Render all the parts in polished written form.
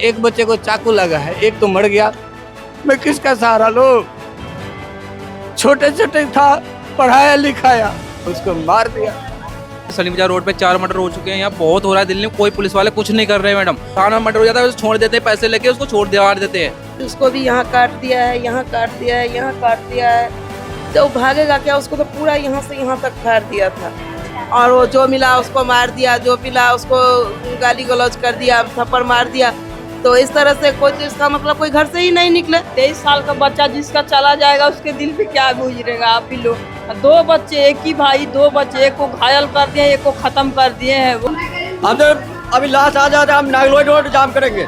एक बच्चे को चाकू लगा है, एक तो मर गया। मैं किसका सहारा लूं? छोटे छोटे था, पढ़ाया लिखाया, उसको मार दिया। सलीम बाजार रोड पे 4 मर्डर हो चुके हैं। यहाँ बहुत हो रहा है दिल्ली में, कोई पुलिस वाले कुछ नहीं कर रहे हैं मैडम। थाना मर्डर हो जाता है, छोड़ देते हैं, पैसे लेके उसको छोड़ दिया देते हैं। उसको भी यहाँ काट दिया है, यहाँ काट दिया है, यहाँ काट दिया है, तो भागेगा क्या? उसको तो पूरा यहाँ से यहाँ तक फाड़ दिया था। और वो जो मिला उसको मार दिया, जो मिला उसको गाली गलौज कर दिया, थप्पड़ मार दिया। तो इस तरह से कोई, तो इसका मतलब कोई घर से ही नहीं निकले। 23 साल का बच्चा जिसका चला जाएगा उसके दिल पे क्या गुजरेगा? आप भी लोग 2 बच्चे, एक ही भाई, 2 बच्चे, एक को घायल कर दिए, एक को खत्म कर दिए हैं। हम तो अभी लास्ट आ जाते हम नागलोई रोड जाम करेंगे।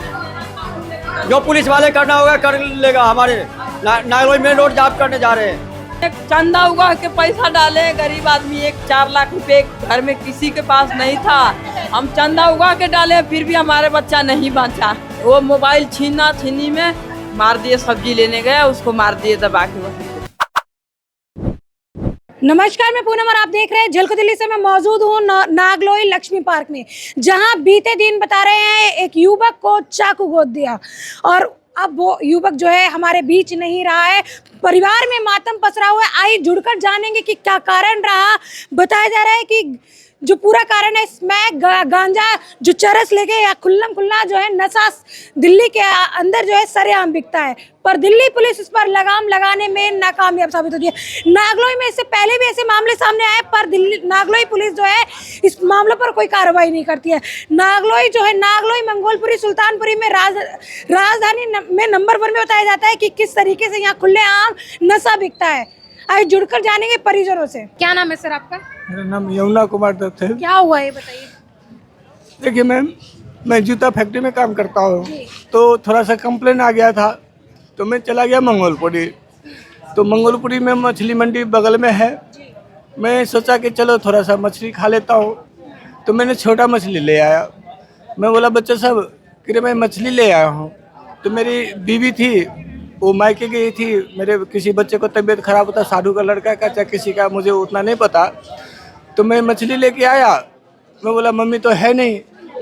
जो पुलिस वाले करना होगा कर लेगा। हमारे नागलोई में रोड जाम करने जा रहे हैं। एक चंदा उगा के पैसा डाले गरीब आदमी, एक 4 लाख रुपए घर में किसी के पास नहीं था, हम चंदा उगा के डाले, फिर भी हमारे बच्चा नहीं बचा। वो मोबाइल छीना छीनी में मार दिए, सब्जी लेने गया उसको मार दिए दबा के। नमस्कार, मैं पूनम और आप देख रहे हैं झलको दिल्ली से। मैं मौजूद हूँ नागलोई लक्ष्मी पार्क में, जहां बीते दिन बता रहे हैं एक युवक को चाकू गोद दिया और अब वो युवक जो है हमारे बीच नहीं रहा है। परिवार में मातम पसरा हुआ है। आइए जुड़कर जानेंगे कि क्या कारण रहा। बताया जा रहा है कि जो पूरा कारण है इसमें गांजा जो चरस लेके या खुल्ला जो है नशा दिल्ली के अंदर जो है सरेआम बिकता है, पर दिल्ली पुलिस इस पर लगाम लगाने में नाकामयाब साबित होती है। नागलोई में इससे पहले भी ऐसे मामले सामने आए, पर दिल्ली नागलोई पुलिस जो है इस मामलों पर कोई कार्रवाई नहीं करती है। नागलोई जो है, नागलोई, मंगोलपुरी, सुल्तानपुरी में राजधानी में नंबर 1 में बताया जाता है कि किस तरीके से यहाँ खुलेआम नशा बिकता है। आइए जुड़कर जानेंगे परिजनों से। क्या नाम है सर आपका? मेरा नाम यमुना कुमार दत्त है। क्या हुआ है बताइए। देखिए मैम, मैं जूता फैक्ट्री में काम करता हूँ, तो थोड़ा सा कंप्लेन आ गया था, तो मैं चला गया मंगोलपुरी। तो मंगोलपुरी में मछली मंडी बगल में है। मैं सोचा कि चलो थोड़ा सा मछली खा लेता हूँ, तो मैंने छोटा मछली ले आया। मैं बोला बच्चा साहब कि मैं मछली ले आया हूँ। तो मेरी बीवी थी, वो मायके गई थी। मेरे किसी बच्चे को तबीयत खराब होता, साधु का लड़का का चाहे किसी का, मुझे उतना नहीं पता। तो मैं मछली लेके आया। मैं बोला मम्मी तो है नहीं,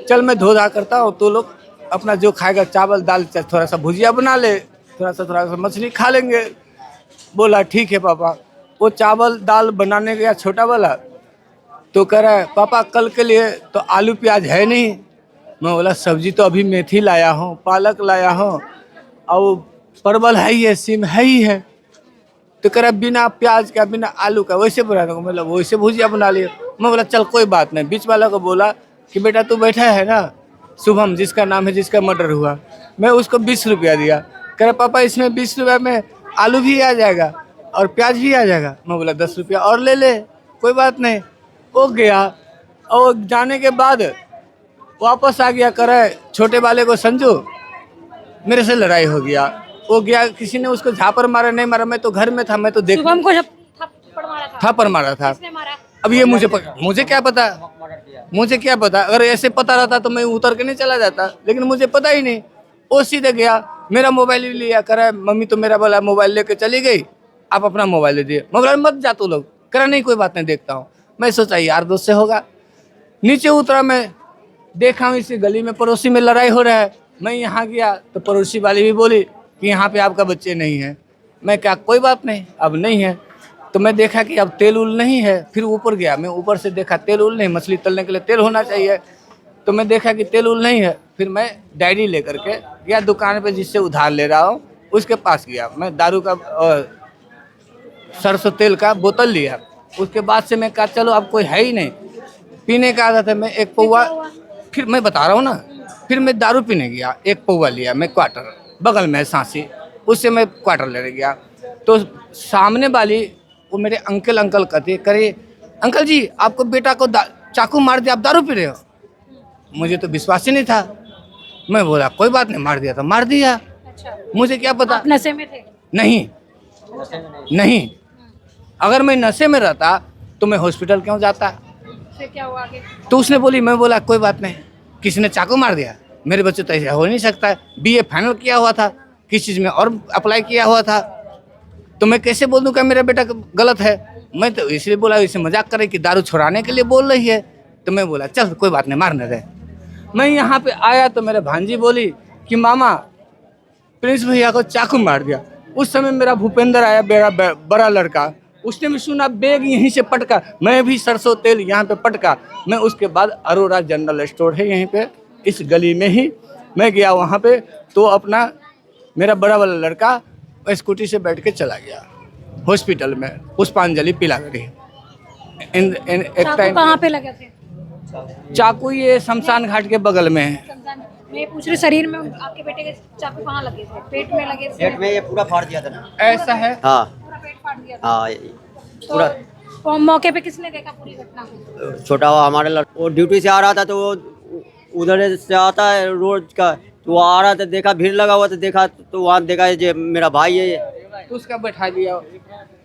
चल मैं धो धा करता हूँ, तो लोग अपना जो खाएगा चावल दाल, थोड़ा सा भुजिया बना ले, थोड़ा सा मछली खा लेंगे। बोला ठीक है पापा। वो चावल दाल बनाने गया छोटा वाला, तो कह रहा है पापा कल के लिए तो आलू प्याज है नहीं। मैं बोला सब्जी तो अभी मेथी लाया हूँ, पालक लाया हूँ, और परवल है ही है, सिम है ही है। तो कह रहा बिना प्याज का बिना आलू का वैसे बना दूँगा। मतलब वैसे भुजिया बना लिया। मैं बोला चल कोई बात नहीं। बीच वाला को बोला कि बेटा तू बैठा है ना, शुभम जिसका नाम है, जिसका मर्डर हुआ, मैं उसको 20 रुपया दिया। कह रहा पापा इसमें 20 रुपया में आलू भी आ जाएगा और प्याज भी आ जाएगा। मैं बोला 10 रुपया और ले ले, कोई बात नहीं। वो गया और जाने के बाद वापस आ गया। कह रहा छोटे वाले को समझो, मेरे से लड़ाई हो गया। वो गया, किसी ने उसको झापर मारा, नहीं मारा, मैं तो घर में था, मैं तो देख शुभम को थप्पड़ मारा था। किसने मारा? अब ये मुझे क्या पता, मुझे क्या पता। अगर ऐसे पता रहता तो मैं उतर के नहीं चला जाता, लेकिन मुझे पता ही नहीं। वो सीधे गया, मेरा मोबाइल भी लिया। कह रहा है मम्मी तो मेरा बोला मोबाइल लेके चली गई, आप अपना मोबाइल दे दिए। मोबाइल मत जा तू लोग। कह रहा नहीं कोई बात नहीं, देखता हूँ। मैं सोचा यार दोस्त से होगा। नीचे उतरा, मैं देखा हूँ इसी गली में पड़ोसी में लड़ाई हो रहा है। मैं यहाँ गया तो पड़ोसी वाली भी बोली कि यहाँ पे आपका बच्चे नहीं है। मैं क्या कोई बात नहीं, अब नहीं है। तो मैं देखा कि अब तेल उल नहीं है। फिर ऊपर गया, मैं ऊपर से देखा तेल उल नहीं, मछली तलने के लिए तेल होना चाहिए। तो मैं देखा कि तेल उल नहीं है। फिर मैं डायरी लेकर के गया दुकान पे जिससे उधार ले रहा हूँ, उसके पास गया। मैं दारू का सरसों तेल का बोतल लिया। उसके बाद से मैं कहा चलो अब कोई है ही नहीं, पीने का आदत है। मैं एक पौवा, फिर मैं बता रहा हूँ ना, फिर मैं दारू पीने गया, एक पौवा लिया। मैं क्वार्टर बगल में है सांसी, उससे मैं क्वार्टर लेने गया। तो सामने वाली वो मेरे अंकल कहते, करे अंकल जी आपको बेटा को चाकू मार दिया, आप दारू पी रहे हो। मुझे तो विश्वास ही नहीं था। मैं बोला कोई बात नहीं, मार दिया तो मार दिया। अच्छा। मुझे क्या पता। आप नशे में थे? नहीं, अगर मैं नशे में रहता तो मैं हॉस्पिटल क्यों जाता। फिर क्या हुआ आगे? तो उसने बोली, मैं बोला कोई बात नहीं, किसी ने चाकू मार दिया, मेरे बच्चे तो ऐसा हो नहीं सकता है। BA फाइनल किया हुआ था, किस चीज़ में और अप्लाई किया हुआ था, तो मैं कैसे बोल दूँ कि मेरा बेटा गलत है। मैं तो इसलिए बोला, इसे मजाक करे कि दारू छुड़ाने के लिए बोल रही है। तो मैं बोला चल कोई बात नहीं, मारने दे। मैं यहाँ पे आया तो मेरे भांजी बोली कि मामा प्रिंस भैया को चाकू मार दिया। उस समय मेरा भूपेंद्र आया, मेरा बड़ा लड़का, उसने भी सुना, बैग यहीं से पटका, मैं भी सरसों तेल यहाँ पे पटका। मैं उसके बाद अरोरा जनरल स्टोर है यहीं पे इस गली में ही, मैं गया वहाँ पे, तो अपना मेरा बड़ा वाला लड़का स्कूटी से बैठ के चला गया हॉस्पिटल में, पुष्पांजलि पिलागरी। एक चाकू टाइम कहाँ पे लगे थे? चाकू ये शमशान घाट के बगल में है। मैं पूछ रही शरीर में आपके बेटे के चाकू कहाँ लगे थे? पेट में लगे थे? पेट में ये पूरा फाड़ दिया था ना। ऐसा है, हाँ पूरा पेट फाड़ दिया था? हाँ पूरा। तो मौके पे किसने देखा पूरी घटना को? छोटा हुआ हमारे लड़का, वो ड्यूटी से आ रहा था, तो वो उधर से आता है रोज का, तो वो आ रहा था, देखा भीड़ लगा हुआ, तो देखा, तो वहाँ देखा ये मेरा भाई है ये। तो उसका बैठा दिया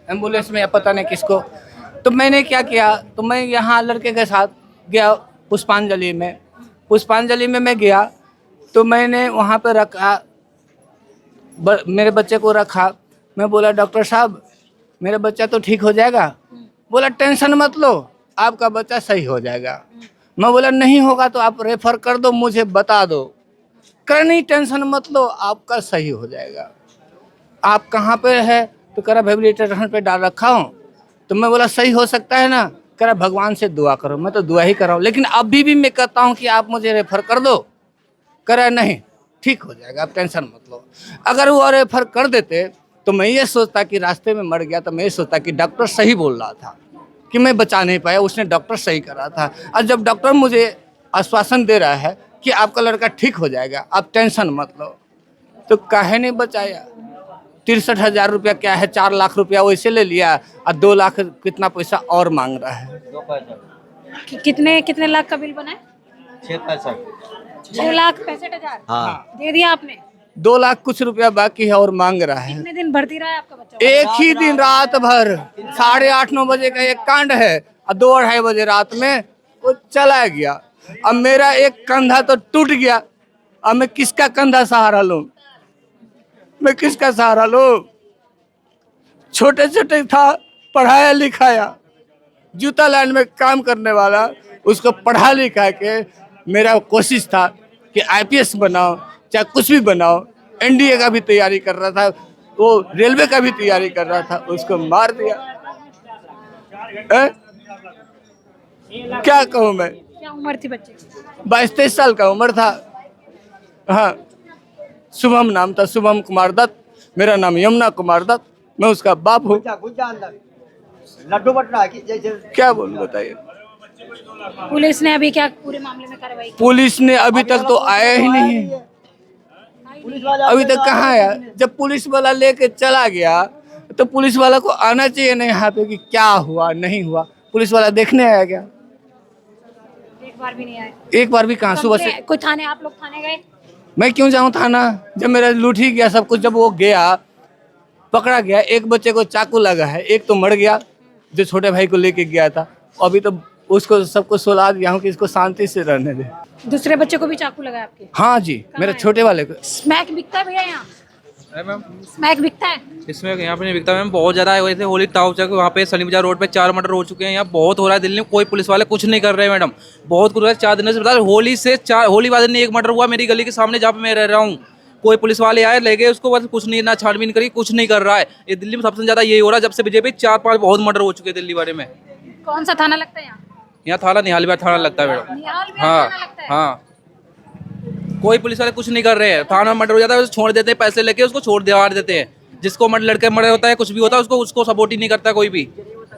एम्बुलेंस में या पता नहीं किसको। तो मैंने क्या किया, तो मैं यहाँ लड़के के साथ गया पुष्पांजलि में। पुष्पांजलि में मैं गया तो मैंने वहाँ पे रखा, मेरे बच्चे को रखा। मैं बोला डॉक्टर साहब मेरा बच्चा तो ठीक हो जाएगा। बोला टेंशन मत लो, आपका बच्चा सही हो जाएगा। मैं बोला नहीं होगा तो आप रेफर कर दो, मुझे बता दो। कर नहीं, टेंशन मत लो, आपका सही हो जाएगा। आप कहाँ पे है? तो कह रहा वेंटिलेटर पे डाल रखा हूँ। तो मैं बोला सही हो सकता है ना? कह रहा भगवान से दुआ करो। मैं तो दुआ ही कर रहा हूँ, लेकिन अभी भी मैं कहता हूँ कि आप मुझे रेफर कर दो। कह रहा नहीं ठीक हो जाएगा, आप टेंशन मत लो। अगर वो रेफर कर देते तो मैं ये सोचता कि रास्ते में मर गया, तो मैं ये सोचता कि डॉक्टर सही बोल रहा था कि मैं बचा नहीं पाया, उसने डॉक्टर सही करा था। और जब डॉक्टर मुझे आश्वासन दे रहा है कि आपका लड़का ठीक हो जाएगा, आप टेंशन मत लो, तो काहे नहीं बचाया? 63,000 रुपया क्या है, 4 लाख रुपया वैसे ले लिया और 2 लाख कितना पैसा और मांग रहा है। कितने लाख का बिल बना है? 6,65,000 हाँ दे दिया आपने? 2 लाख कुछ रुपया बाकी है और मांग रहा है। कितने दिन भर्ती रहा है आपका बच्चा? एक ही दिन रात भर 8:30-9 बजे का एक कांड है और 2-2:30 बजे रात में वो चला गया। अब मेरा एक कंधा तो टूट गया, अब मैं किसका कंधा सहारा लूं? मैं किसका सहारा लूं? छोटे छोटे था, पढ़ाया लिखाया, जूता लाइन में काम करने वाला, उसको पढ़ा लिखा के मेरा कोशिश था कि IPS बनाओ, चाहे कुछ भी बनाओ। NDA का भी तैयारी कर रहा था, वो रेलवे का भी तैयारी कर रहा था, उसको मार दिया। क्या कहूँ मैं? क्या उम्र थी बच्चे की? 22-23 साल का उम्र था। हाँ, शुभम नाम था, शुभम कुमार दत्त। मेरा नाम यमुना कुमार दत्त, मैं उसका बाप हूँ। लड्डू बट रहा है कि जैसे क्या बोलूं बताइए? पुलिस ने अभी क्या पूरे मामले में कार्रवाई की? पुलिस ने अभी तक तो आया ही नहीं, अभी तक कहाँ आया? जब पुलिस वाला लेके चला गया तो पुलिस वाला को आना चाहिए ना यहाँ पे कि क्या हुआ नहीं हुआ। पुलिस वाला देखने आया क्या? एक बार भी नहीं आए? एक बार भी कहाँ? सुबह से कोई थाने, आप लोग थाने गए? मैं क्यों जाऊँ थाना? जब मेरा लूट ही गया सब कुछ। जब वो गया, पकड़ा गया, एक बच्चे को चाकू लगा है, एक तो मर गया जो छोटे भाई को लेके गया था। अभी तो उसको सबको सुला दिया हूँ कि इसको शांति से रहने दे। दूसरे बच्चे को भी चाकू लगा आपके? हाँ जी, मेरे छोटे वाले को। स्मैक बिकता है भैया यहाँ? मैम स्मैक बिकता है? इसमें यहाँ पे नहीं बिकता मैम, बहुत ज़्यादा है। वैसे होली ताऊ चौक वहाँ पे सनी बाजार रोड पे 4 मर्डर हो चुके हैं। यहाँ बहुत हो रहा है दिल्ली में, कोई पुलिस वाले कुछ नहीं कर रहे हैं मैडम। बहुत कुछ हो रहा है। 4 दिनों से बता, होली वाले दिन एक मर्डर हुआ मेरी गली के सामने जहाँ पे मैं रह रहा हूँ। कोई पुलिस वाले आए, ले गए उसको, बस कुछ नहीं, ना छानबीन करी, कुछ नहीं कर रहा है। ये दिल्ली में सबसे ज़्यादा यही हो रहा है जब से बीजेपी। 4-5 बहुत मर्डर हो चुके हैं दिल्ली वाले में। कौन सा थाना लगता है यहाँ? यहाँ थाना निहाल बिहार थाना लगता है मैडम। निहाल बिहार हाँ थाना लगता है? हाँ, कोई पुलिस वाले कुछ नहीं कर रहे हैं। थाना मर्डर हो जाता है, छोड़ देते हैं, पैसे लेके उसको छोड़ दिया देते हैं। जिसको लड़के मर्डर होता है, कुछ भी होता है, उसको सपोर्ट ही नहीं करता कोई भी।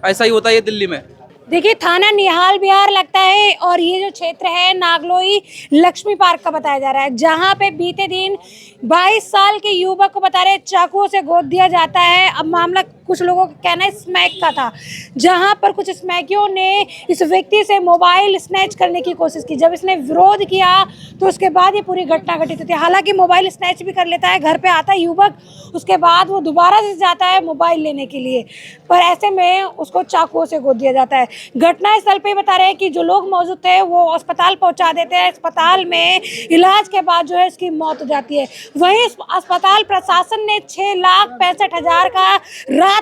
ऐसा ही होता है ये दिल्ली में। देखिए, थाना निहाल बिहार लगता है और ये जो क्षेत्र है नागलोई लक्ष्मी पार्क का बताया जा रहा है, जहां पे बीते दिन 22 साल के युवक को बता रहे चाकुओं से गोद दिया जाता है। अब मामला कुछ लोगों का कहना है स्मैक का था, जहां पर कुछ स्मैकियों ने इस व्यक्ति से मोबाइल स्नैच करने की कोशिश की। जब इसने विरोध किया तो उसके बाद ये पूरी घटना घटित होती है। हालांकि मोबाइल स्नैच भी कर लेता है, घर पे आता है युवक, उसके बाद वो दोबारा से जाता है मोबाइल लेने के लिए, पर ऐसे में उसको चाकुओं से गोद दिया जाता है। घटना स्थल पे बता रहे हैं कि जो लोग मौजूद थे वो अस्पताल पहुंचा देते हैं। अस्पताल में इलाज के बाद जो है इसकी मौत हो जाती है। वहीं अस्पताल प्रशासन ने 6,65,000 का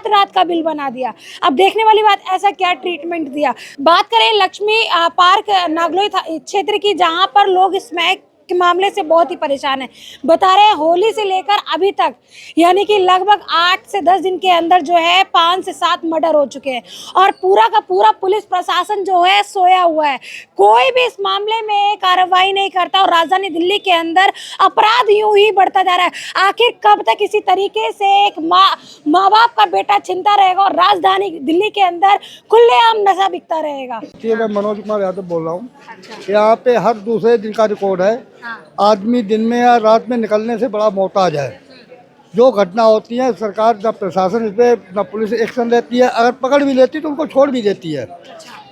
रात का बिल बना दिया। अब देखने वाली बात, ऐसा क्या ट्रीटमेंट दिया। बात करें लक्ष्मी पार्क नागलोई क्षेत्र की, जहां पर लोग स्मैक के मामले से बहुत ही परेशान है। बता रहे हैं होली से लेकर अभी तक यानी कि लगभग 8 से 10 दिन के अंदर जो है 5 से 7 मर्डर हो चुके हैं और पूरा का पूरा पुलिस प्रशासन जो है सोया हुआ है। कोई भी इस मामले में कार्रवाई नहीं करता और राजधानी दिल्ली के अंदर अपराध यूं ही बढ़ता जा रहा है। आखिर कब तक इसी तरीके से एक माँ बाप का बेटा छिनता रहेगा और राजधानी दिल्ली के अंदर खुलेआम नशा बिकता रहेगा? मैं मनोज कुमार यादव बोल रहा हूँ। यहाँ पे हर दूसरे दिन का रिकॉर्ड है। आदमी दिन में या रात में निकलने से बड़ा मोहताज है। जो घटना होती है सरकार न प्रशासन इस पे न पुलिस एक्शन लेती है, अगर पकड़ भी लेती तो उनको छोड़ भी देती है।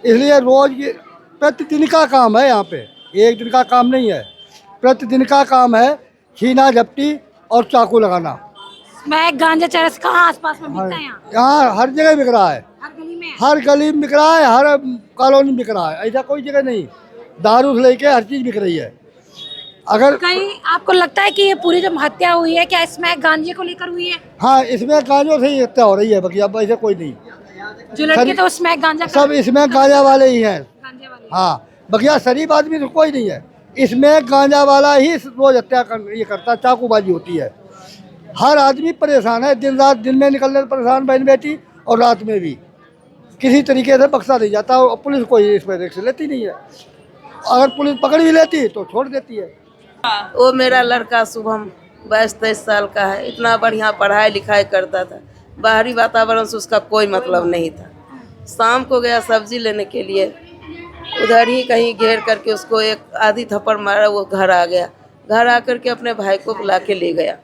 इसलिए रोज ये प्रतिदिन का काम है। यहाँ पे एक दिन का काम नहीं है, प्रतिदिन का काम है। छीना झपटी और चाकू लगाना। मैं गांजा चरस कहाँ आसपास में बिकता है? यहाँ हर जगह बिक रहा है, हर गली में। हर गली में बिक रहा है, हर कॉलोनी में बिक रहा है। ऐसा कोई जगह नहीं, दारू से लेके हर चीज बिक रही है। अगर कहीं आपको लगता है कि ये पूरी जो हत्या हुई है क्या इसमें गांजे को लेकर हुई है? हाँ, इसमें गांजों से ही हत्या हो रही है, बाकी अब ऐसा कोई नहीं। जो लड़के थे उसमें गांजा सब इसमें गांजा वाले ही हैं। गांजे वाले। हाँ, बकिया शरीफ आदमी तो कोई नहीं है। इसमें गांजा वाला ही रोज हत्या ये करता है, चाकूबाजी होती है। हर आदमी परेशान है, दिन रात। दिन में निकलने से परेशान बहन बेटी और रात में भी किसी तरीके से बख्शा नहीं जाता और पुलिस कोई इसमें रिस्क लेती नहीं है। अगर पुलिस पकड़ भी लेती तो छोड़ देती है। वो मेरा लड़का शुभम 22-23 साल का है। इतना बढ़िया पढ़ाई लिखाई करता था, बाहरी वातावरण से उसका कोई मतलब नहीं था। शाम को गया सब्जी लेने के लिए, उधर ही कहीं घेर करके उसको एक आधी थप्पड़ मारा, वो घर आ गया। घर आकर के अपने भाई को बुला के ले गया।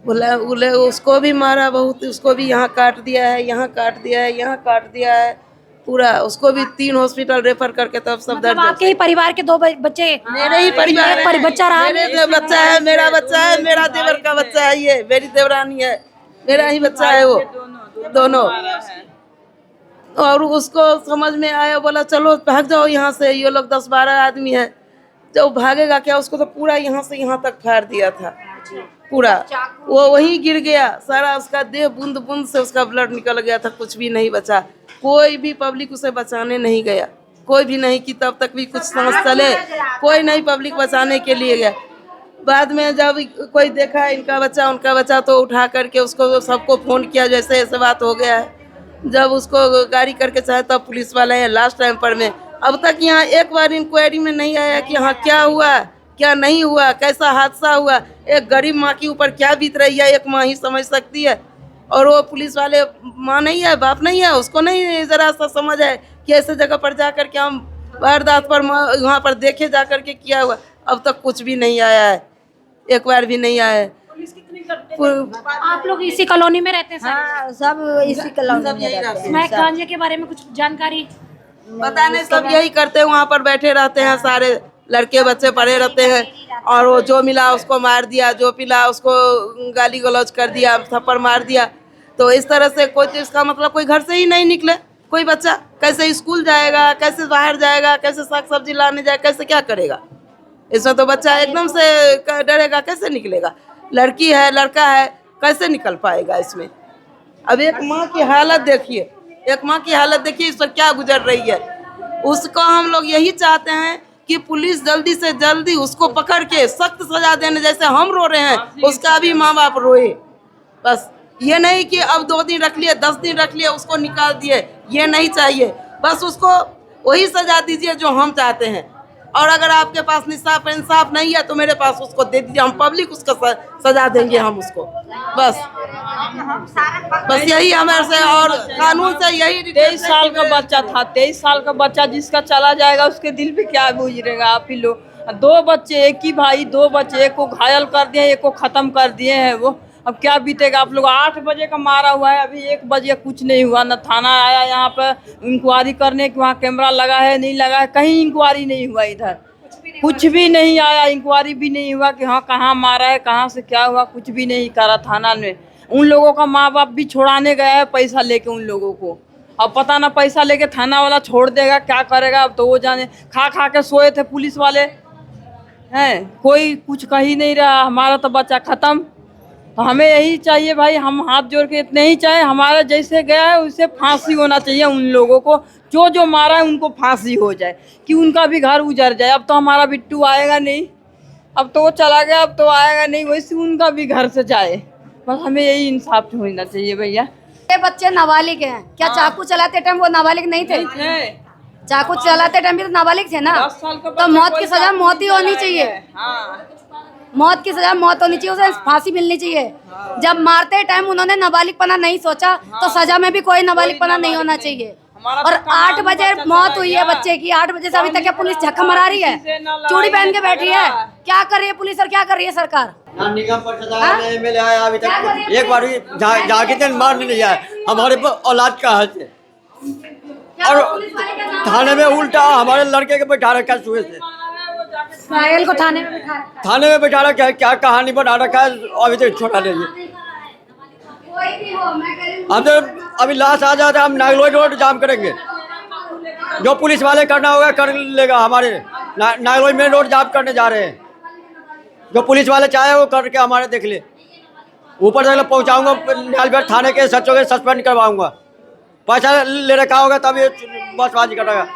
बोले उसको भी मारा बहुत, उसको भी यहाँ काट दिया है, यहाँ काट दिया है, यहाँ काट दिया है पूरा। उसको भी 3 हॉस्पिटल रेफर करके तब सब दर्द। आपके ही परिवार के 2 बच्चे? मेरे ही परिवार है। बच्चा रहा? मेरे बच्चा है, मेरा बच्चा है, मेरा देवर का बच्चा है, ये मेरी देवरानी है, मेरा ही बच्चा है वो दोनों। और उसको समझ में आया, बोला चलो भाग जाओ यहाँ से, ये लोग 10-12 आदमी है। जब भागेगा क्या, उसको तो पूरा यहाँ से यहाँ तक फाड़ दिया था पूरा। वो वहीं गिर गया, सारा उसका देह बूंद बूंद से उसका ब्लड निकल गया था, कुछ भी नहीं बचा। कोई भी पब्लिक उसे बचाने नहीं गया, कोई भी नहीं कि तब तक भी कुछ समझ चले, कोई नहीं पब्लिक बचाने के लिए गया। बाद में जब कोई देखा इनका बच्चा उनका बच्चा तो उठा करके उसको सबको फ़ोन किया, जैसे ऐसे बात हो गया है। जब उसको गाड़ी करके चाहे तब पुलिस वाले हैं लास्ट टाइम पर में। अब तक यहाँ एक बार इंक्वायरी में नहीं आया कि यहाँ क्या हुआ क्या नहीं हुआ, कैसा हादसा हुआ। एक गरीब माँ के ऊपर क्या बीत रही है एक माँ ही समझ सकती है। और वो पुलिस वाले माँ नहीं है, बाप नहीं है, उसको नहीं ज़रा सा समझ है कि ऐसे जगह पर जा कर के हम वारदात पर वहाँ पर देखे जा कर के किया हुआ। अब तक कुछ भी नहीं आया है, एक बार भी नहीं आया है। आप लोग इसी कॉलोनी में रहते हैं? हाँ, सब इसी कॉलोनी में रहते हैं। मैं गांजे के बारे में कुछ जानकारी? पता नहीं, सब यही करते हैं, वहाँ पर बैठे रहते हैं, सारे लड़के बच्चे पड़े रहते हैं। और वो जो मिला उसको मार दिया, जो पिला उसको गाली गलौज कर दिया, थप्पड़ मार दिया। तो इस तरह से कोई, तो इसका मतलब कोई घर से ही नहीं निकले। कोई बच्चा कैसे स्कूल जाएगा, कैसे बाहर जाएगा, कैसे साग सब्जी लाने जाए, कैसे क्या करेगा? इसमें तो बच्चा एकदम से डरेगा, कैसे निकलेगा? लड़की है लड़का है, कैसे निकल पाएगा इसमें? अब एक माँ की हालत देखिए, एक माँ की हालत देखिए, इस पर क्या गुजर रही है। उसको हम लोग यही चाहते हैं कि पुलिस जल्दी से जल्दी उसको पकड़ के सख्त सजा देने, जैसे हम रो रहे हैं उसका भी माँ बाप रोए। बस ये नहीं कि अब 2 दिन रख लिए, 10 दिन रख लिए, उसको निकाल दिए, ये नहीं चाहिए। बस उसको वही सजा दीजिए जो हम चाहते हैं। और अगर आपके पास इंसाफ नहीं है तो मेरे पास उसको दे दीजिए, हम पब्लिक उसको सजा देंगे हम उसको। बस यही हमारे से, और कानून से यही। 23 साल का बच्चा था, 23 साल का बच्चा जिसका चला जाएगा उसके दिल पे क्या गुजरेगा आप ही लोग। 2 बच्चे, एक ही भाई 2 बच्चे, एक को घायल कर दिए, एक को ख़त्म कर दिए हैं। वो अब क्या बीतेगा आप लोग। 8 बजे का मारा हुआ है, अभी 1 बजे कुछ नहीं हुआ। न थाना आया यहाँ पर इंक्वायरी करने की, वहाँ कैमरा लगा है नहीं लगा है, कहीं इंक्वायरी नहीं हुआ। इधर कुछ भी नहीं आया, इंक्वायरी भी नहीं हुआ कि हाँ कहाँ मारा है, कहाँ से क्या हुआ, कुछ भी नहीं करा थाना में। उन लोगों का माँ बाप भी छोड़ाने गया है पैसा लेके उन लोगों को। अब पता ना पैसा लेके थाना वाला छोड़ देगा क्या करेगा, अब तो वो जाने। खा खा के सोए थे पुलिस वाले हैं, कोई कुछ कह ही नहीं रहा। हमारा तो बच्चा ख़त्म। तो हमें यही चाहिए भाई, हम हाथ जोड़ के इतने ही चाहे, हमारा जैसे गया है उससे फांसी होना चाहिए। उन लोगों को जो जो मारा है उनको फांसी हो जाए कि उनका भी घर उजड़ जाए। अब तो हमारा बिट्टू आएगा नहीं, अब तो वो चला गया, अब तो आएगा नहीं, वैसे उनका भी घर से जाए। बस हमें यही इंसाफ होना चाहिए भैया। ये बच्चे नाबालिग हैं क्या? चाकू चलाते टाइम वो नाबालिग नहीं थे? चाकू चलाते टाइम भी तो नाबालिग थे ना। 10 साल का तो मौत की सजा मौत ही होनी चाहिए। हाँ। मौत की सजा मौत होनी चाहिए, उसे फांसी मिलनी चाहिए। जब मारते टाइम उन्होंने नाबालिगपना नहीं सोचा तो सजा में भी कोई नाबालिगपना नहीं होना चाहिए। और 8 बजे मौत हुई है बच्चे की, 8 बजे से अभी तक क्या पुलिस झक्का मरा रही है? चूड़ी पहन के बैठी है। क्या कर रही है पुलिस और क्या कर रही है सरकार? ना निगम परिषद आया, एमएलए आया, अभी तक एक बार भी जाके मार नहीं आया हमारे औलाद का हाथ से। और थाने में उल्टा हमारे लड़के के बैठा रखा है सुबह से। घायल को थाने में बिठा रखा है। थाने में बैठा रखा है, क्या कहानी बना रखा है अभी तक छोड़ा नहीं है। कोई भी हो, मैं कह रही हूँ हम तो अभी लाश आ जाता हम नागलोई रोड जाम करेंगे। जो पुलिस वाले करना होगा कर लेगा। हमारे नागलोई मेन रोड जाम करने जा रहे हैं। जो पुलिस वाले चाहे वो करके हमारे देख ले। ऊपर तक पहुंचाऊंगा, न्यायालय थाने के सचों के सस्पेंड करवाऊंगा। पैसा ले रखा होगा तब ये बसबाजी करेगा।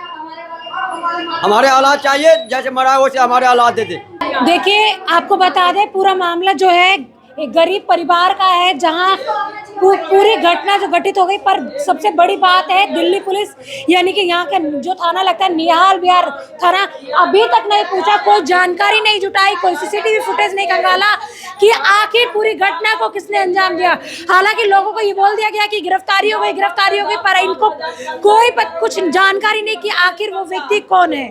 हमारे औलाद चाहिए, जैसे मरा वैसे हमारे औलाद दे दे। देखिए आपको बता दें पूरा मामला जो है एक गरीब परिवार का है, जहां पूरी घटना जो घटित हो गई। पर सबसे बड़ी बात है दिल्ली पुलिस यानी कि यहाँ का जो थाना लगता है निहाल विहार थाना, अभी तक नहीं पूछा, कोई जानकारी नहीं जुटाई, कोई सीसीटीवी फुटेज नहीं खंगाला कि आखिर पूरी घटना को किसने अंजाम दिया। हालांकि लोगों को ये बोल दिया गया कि गिरफ्तारी हो गई, पर इनको कोई कुछ जानकारी नहीं कि आखिर वो व्यक्ति कौन है।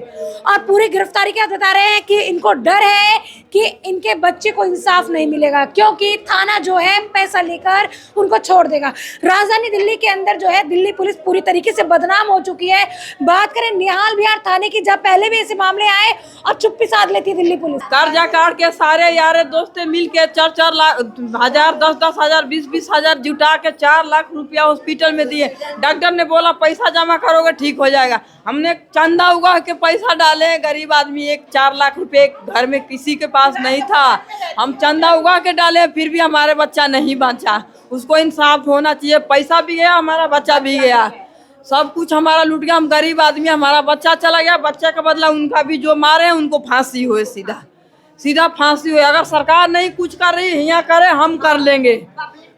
और पूरी गिरफ्तारी क्या बता रहे हैं कि इनको डर है कि इनके बच्चे को इंसाफ नहीं मिलेगा, क्योंकि थाना जो है पैसा लेकर उनको छोड़ देगा। राजधानी दिल्ली के अंदर जो है दिल्ली पुलिस पूरी तरीके से बदनाम हो चुकी है। बात करें निहाल विहार थाने की, जब पहले भी ऐसे मामले आए और चुप्पी साध लेती दिल्ली पुलिस। कर्जा काट के सारे यारे दोस्ते मिल के 4-4 लाख हजार 10-10 हजार 20-20 हजार जुटा के 4 लाख रुपया हॉस्पिटल में दिए। डॉक्टर ने बोला पैसा जमा करोगे ठीक हो जाएगा। हमने चंदा उगा के पैसा डाले, गरीब आदमी 4 लाख रुपए घर में किसी के पास नहीं था, हम चंदा उगा के डाले, फिर भी हमारे बच्चा नहीं बचा। उसको इंसाफ होना चाहिए। पैसा भी गया, हमारा बच्चा भी गया, सब कुछ हमारा लूट गया। हम गरीब आदमी, हमारा बच्चा चला गया, बच्चे का बदला उनका भी जो मारे हैं उनको फांसी हुए, सीधा फांसी हुए। अगर सरकार नहीं कुछ कर रही है, यहाँ करे, हम कर लेंगे,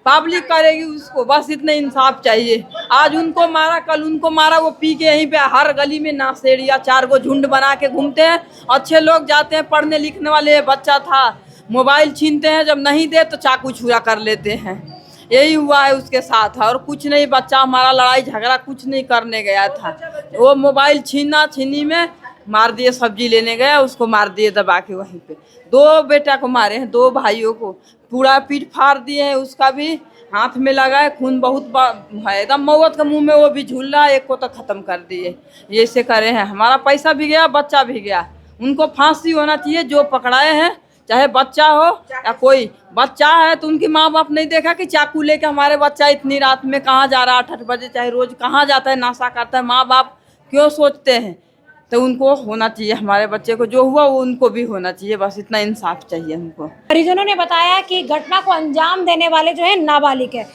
पब्लिक करेगी उसको। बस इतने इंसाफ चाहिए। आज उनको मारा, कल उनको मारा, वो पी के यहीं पे हर गली में नासेड़िया 4 गो झुंड बना के घूमते हैं। अच्छे लोग जाते हैं पढ़ने लिखने वाले, बच्चा था, मोबाइल छीनते हैं, जब नहीं दे तो चाकू छुरा कर लेते हैं। यही हुआ है उसके साथ, और कुछ नहीं। बच्चा हमारा लड़ाई झगड़ा कुछ नहीं करने गया था, वो मोबाइल छीनी में मार दिए। सब्जी लेने गया, उसको मार दिए दबा के वहीं पे। 2 बेटा को मारे हैं, 2 भाइयों को पूरा पीठ फाड़ दिए हैं। उसका भी हाथ में लगा है, खून बहुत है एकदम, मौत के मुंह में वो भी झूल रहा है। एक को तो खत्म कर दिए। ये से करे हैं, हमारा पैसा भी गया, बच्चा भी गया। उनको फांसी होना चाहिए जो पकड़ाए हैं, चाहे बच्चा हो या कोई। बच्चा है तो उनकी माँ बाप नहीं देखा कि चाकू लेके हमारे बच्चा इतनी रात में कहाँ जा रहा है, 8-8 बजे, चाहे रोज कहाँ जाता है, नशा करता है। माँ बाप क्यों सोचते हैं? तो उनको होना चाहिए, हमारे बच्चे को जो हुआ वो उनको भी होना चाहिए। बस इतना इंसाफ चाहिए हमको। परिजनों ने बताया कि घटना को अंजाम देने वाले जो है नाबालिग है,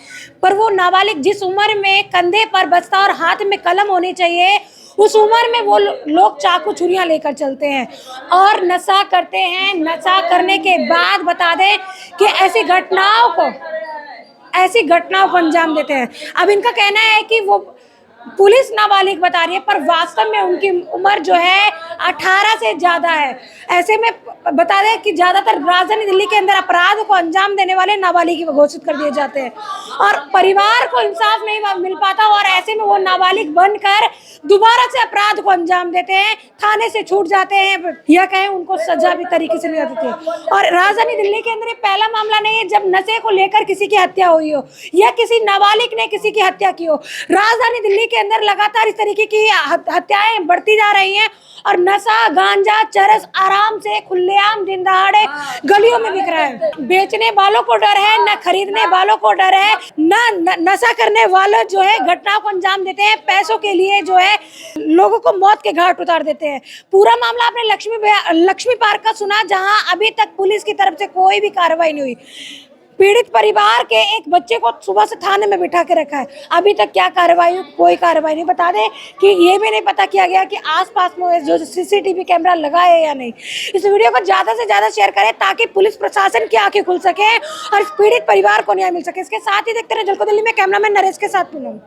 पर वो नाबालिग जिस उम्र में कंधे पर बस्ता और हाथ में कलम होनी चाहिए, उस उम्र में वो लोग चाकू छुरियां लेकर चलते हैं और नशा करते हैं। नशा करने के बाद बता दें कि ऐसी घटनाओं को अंजाम देते हैं। अब इनका कहना है कि वो पुलिस नाबालिग बता रही है, पर वास्तव में उनकी उम्र जो है 18 से ज़्यादा है। ऐसे में बता दें कि ज़्यादातर राजधानी दिल्ली के अंदर अपराध को अंजाम देने वाले नाबालिग घोषित कर दिए जाते हैं और परिवार को इंसाफ नहीं मिल पाता, और ऐसे में वो नाबालिग बनकर दोबारा से अपराध को अंजाम देते हैं, थाने से छूट जाते हैं, या कहें उनको सजा भी तरीके से मिल जाती है। और राजधानी दिल्ली के अंदर ये पहला मामला नहीं है जब नशे को लेकर किसी की हत्या हुई हो या किसी नाबालिग ने किसी की हत्या की हो। राजधानी दिल्ली के अंदर लगातार इस तरीके की हत्याएं बढ़ती जा रही हैं और नशा, गांजा, चरस आराम से खुलेआम दिन दहाड़े गलियों में बिक रहा है। बेचने वालों को डर है, न खरीदने वालों को डर है, न नशा करने वाले जो है घटनाओं को अंजाम देते हैं, पैसों के लिए जो है लोगों को मौत के घाट उतार देते हैं। पूरा मामला आपने लक्ष्मी पार्क का सुना, जहां अभी तक पुलिस की तरफ से कोई भी कार्रवाई नहीं हुई। पीड़ित परिवार के एक बच्चे को सुबह से थाने में बिठा के रखा है, अभी तक क्या कार्रवाई हुई? कोई कार्रवाई नहीं। बता दें कि ये भी नहीं पता किया गया कि आसपास में जो CCTV कैमरा लगा है या नहीं। इस वीडियो को ज़्यादा से ज़्यादा शेयर करें ताकि पुलिस प्रशासन की आंखें खुल सके और इस पीड़ित परिवार को न्याय मिल सके। इसके साथ ही देखते रहे झलको दिल्ली में, कैमरामैन नरेश के साथ पूनम।